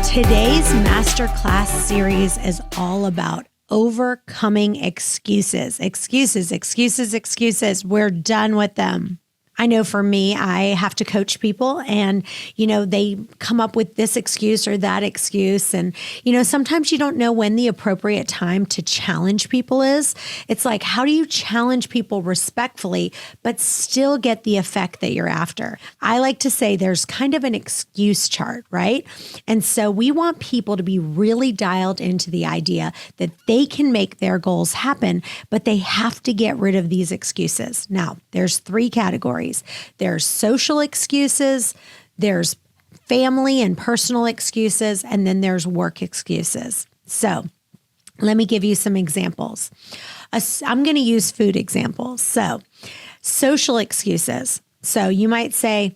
Today's Masterclass series is all about overcoming excuses. Excuses. We're done with them. I know for me, I have to coach people and, they come up with this excuse or that excuse. And, sometimes you don't know when the appropriate time to challenge people is. It's like, how do you challenge people respectfully, but still get the effect that you're after? I like to say there's kind of an excuse chart, right? And so we want people to be really dialed into the idea that they can make their goals happen, but they have to get rid of these excuses. Now, there's 3 categories. There's social excuses, there's family and personal excuses, and then there's work excuses. So let me give you some examples. I'm going to use food examples. So social excuses. So you might say,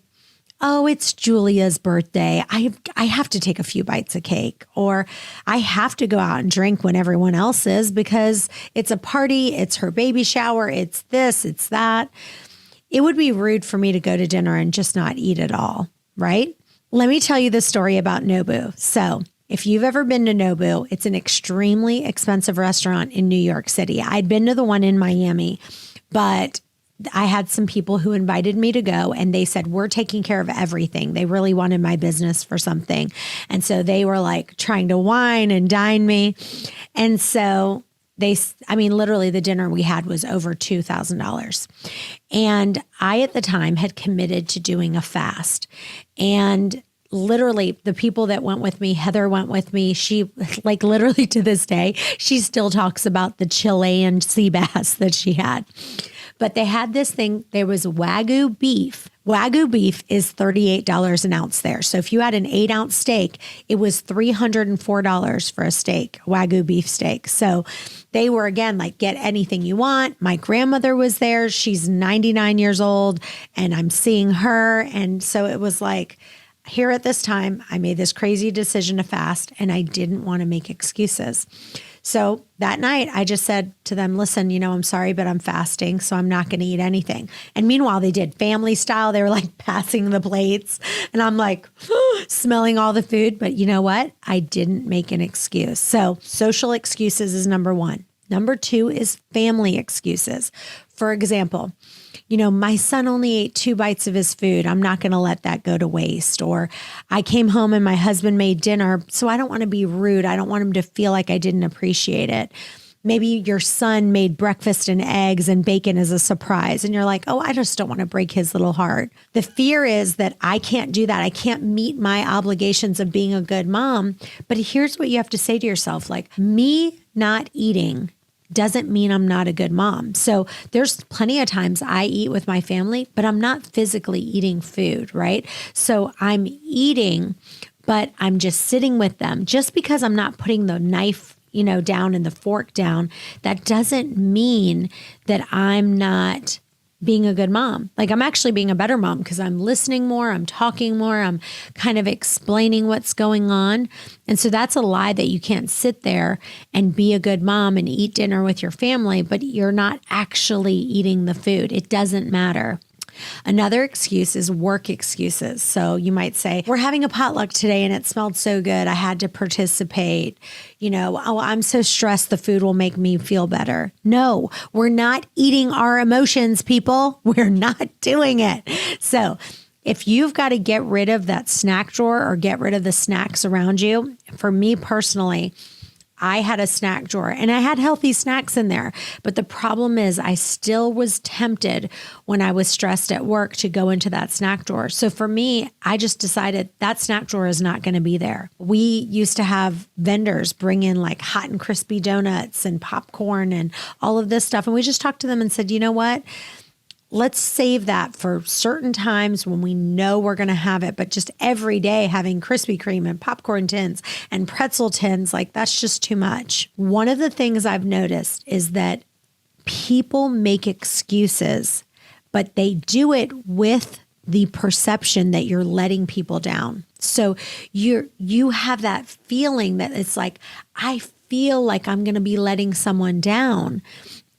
oh, it's Julia's birthday. I have to take a few bites of cake, or I have to go out and drink when everyone else is because it's a party, it's her baby shower, it's this, it's that. It would be rude for me to go to dinner and just not eat at all, right? Let me tell you the story about Nobu. So if you've ever been to Nobu, it's an extremely expensive restaurant in New York City. I'd been to the one in Miami, but I had some people who invited me to go and they said, we're taking care of everything. They really wanted my business for something. And so they were like trying to wine and dine me. And so literally the dinner we had was over $2,000. And I, at the time, had committed to doing a fast. And literally the people that went with me, Heather went with me. She, literally to this day, she still talks about the Chilean sea bass that she had. But they had this thing, there was Wagyu beef. Wagyu beef is $38 an ounce there. So if you had an 8-ounce steak, it was $304 for a steak, Wagyu beef steak. So they were, again, like, get anything you want. My grandmother was there. She's 99 years old and I'm seeing her. And so it was like, here at this time, I made this crazy decision to fast and I didn't want to make excuses. So that night I just said to them, listen, I'm sorry, but I'm fasting, so I'm not going to eat anything. And meanwhile, they did family style. They were like passing the plates and I'm like smelling all the food. But you know what? I didn't make an excuse. So social excuses is number 1. Number 2 is family excuses. For example, my son only ate 2 bites of his food. I'm not going to let that go to waste. Or I came home and my husband made dinner, so I don't want to be rude. I don't want him to feel like I didn't appreciate it. Maybe your son made breakfast and eggs and bacon as a surprise. And you're like, oh, I just don't want to break his little heart. The fear is that I can't do that. I can't meet my obligations of being a good mom. But here's what you have to say to yourself, like, me not eating doesn't mean I'm not a good mom. So there's plenty of times I eat with my family, but I'm not physically eating food, right? So I'm eating, but I'm just sitting with them. Just because I'm not putting the knife, down and the fork down, that doesn't mean that I'm not being a good mom. Like, I'm actually being a better mom because I'm listening more, I'm talking more, I'm kind of explaining what's going on. And so that's a lie that you can't sit there and be a good mom and eat dinner with your family, but you're not actually eating the food. It doesn't matter. Another excuse is work excuses. So you might say, we're having a potluck today and it smelled so good, I had to participate. Oh, I'm so stressed, the food will make me feel better. No, we're not eating our emotions, people. We're not doing it. So if you've got to get rid of that snack drawer or get rid of the snacks around you, for me personally, I had a snack drawer and I had healthy snacks in there. But the problem is I still was tempted when I was stressed at work to go into that snack drawer. So for me, I just decided that snack drawer is not going to be there. We used to have vendors bring in like hot and crispy donuts and popcorn and all of this stuff. And we just talked to them and said, you know what? Let's save that for certain times when we know we're going to have it. But just every day having Krispy Kreme and popcorn tins and pretzel tins, like, that's just too much. One of the things I've noticed is that people make excuses, but they do it with the perception that you're letting people down. So you have that feeling that it's like, I feel like I'm going to be letting someone down.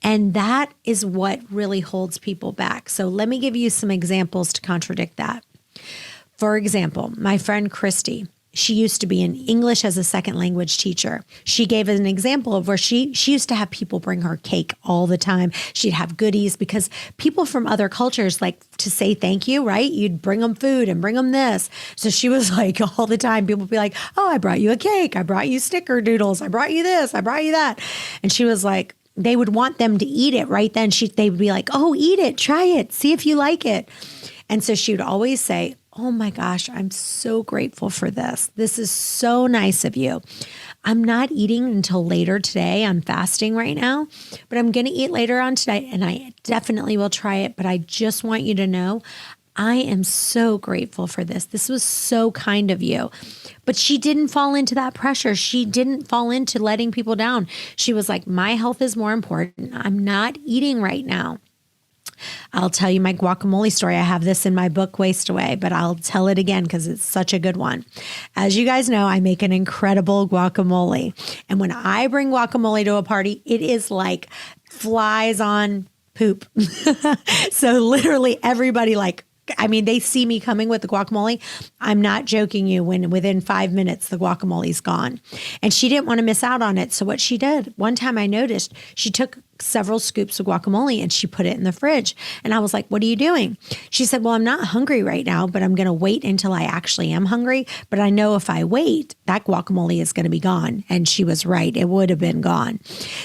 And that is what really holds people back. So let me give you some examples to contradict that. For example, my friend Christy, She used to be an English as a second language teacher. She gave an example of where she used to have people bring her cake all the time. She'd have goodies because people from other cultures like to say thank you, right? You'd bring them food and bring them this. So she was like all the time, people would be like, oh, I brought you a cake. I brought you snickerdoodles. I brought you this. I brought you that. And she was like, they would want them to eat it right then. They would be like, oh, eat it, try it, see if you like it. And so she would always say, oh my gosh, I'm so grateful for this. This is so nice of you. I'm not eating until later today. I'm fasting right now, but I'm going to eat later on today and I definitely will try it. But I just want you to know, I am so grateful for this. This was so kind of you. But she didn't fall into that pressure. She didn't fall into letting people down. She was like, my health is more important. I'm not eating right now. I'll tell you my guacamole story. I have this in my book, Waste Away, but I'll tell it again because it's such a good one. As you guys know, I make an incredible guacamole. And when I bring guacamole to a party, it is like flies on poop. So literally everybody they see me coming with the guacamole. I'm not joking you when within 5 minutes, the guacamole's gone. And she didn't want to miss out on it. So what she did, one time I noticed, she took several scoops of guacamole and she put it in the fridge. And I was like, what are you doing? She said, well, I'm not hungry right now, but I'm going to wait until I actually am hungry. But I know if I wait, that guacamole is going to be gone. And she was right. It would have been gone.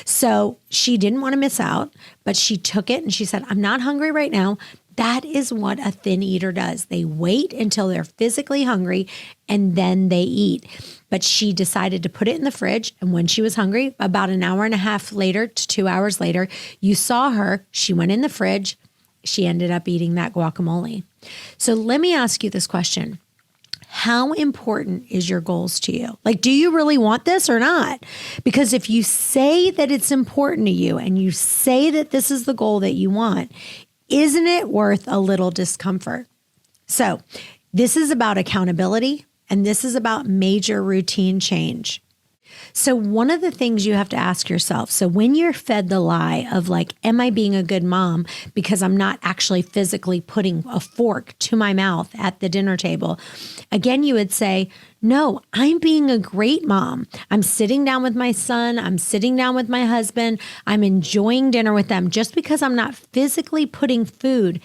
So she didn't want to miss out, but she took it and she said, I'm not hungry right now. That is what a thin eater does. They wait until they're physically hungry and then they eat. But she decided to put it in the fridge. And when she was hungry, about an hour and a half later to 2 hours later, you saw her. She went in the fridge. She ended up eating that guacamole. So let me ask you this question. How important is your goals to you? Like, do you really want this or not? Because if you say that it's important to you and you say that this is the goal that you want, isn't it worth a little discomfort? So this is about accountability and this is about major routine change. So one of the things you have to ask yourself, so when you're fed the lie of like, am I being a good mom because I'm not actually physically putting a fork to my mouth at the dinner table? Again, you would say, no, I'm being a great mom. I'm sitting down with my son. I'm sitting down with my husband. I'm enjoying dinner with them. Just because I'm not physically putting food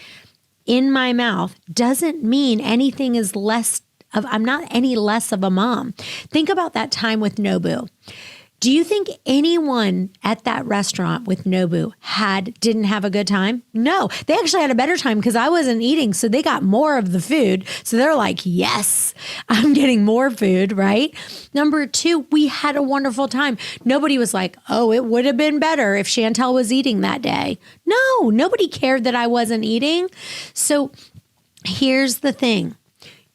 in my mouth doesn't mean anything is I'm not any less of a mom. Think about that time with Nobu. Do you think anyone at that restaurant with Nobu didn't have a good time? No, they actually had a better time because I wasn't eating. So they got more of the food. So they're like, yes, I'm getting more food, right? Number two, we had a wonderful time. Nobody was like, oh, it would have been better if Chantel was eating that day. No, nobody cared that I wasn't eating. So here's the thing.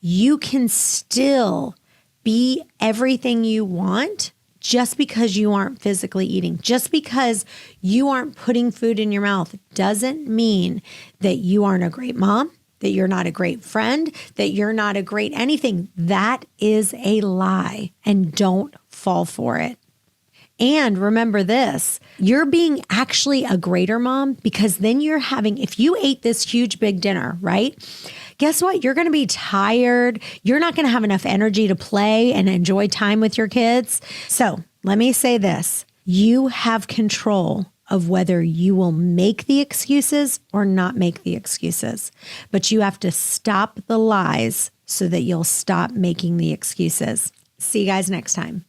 You can still be everything you want just because you aren't physically eating. Just because you aren't putting food in your mouth doesn't mean that you aren't a great mom, that you're not a great friend, that you're not a great anything. That is a lie, and don't fall for it. And remember this, you're being actually a greater mom because then if you ate this huge big dinner, right? Guess what? You're going to be tired. You're not going to have enough energy to play and enjoy time with your kids. So let me say this. You have control of whether you will make the excuses or not make the excuses. But you have to stop the lies so that you'll stop making the excuses. See you guys next time.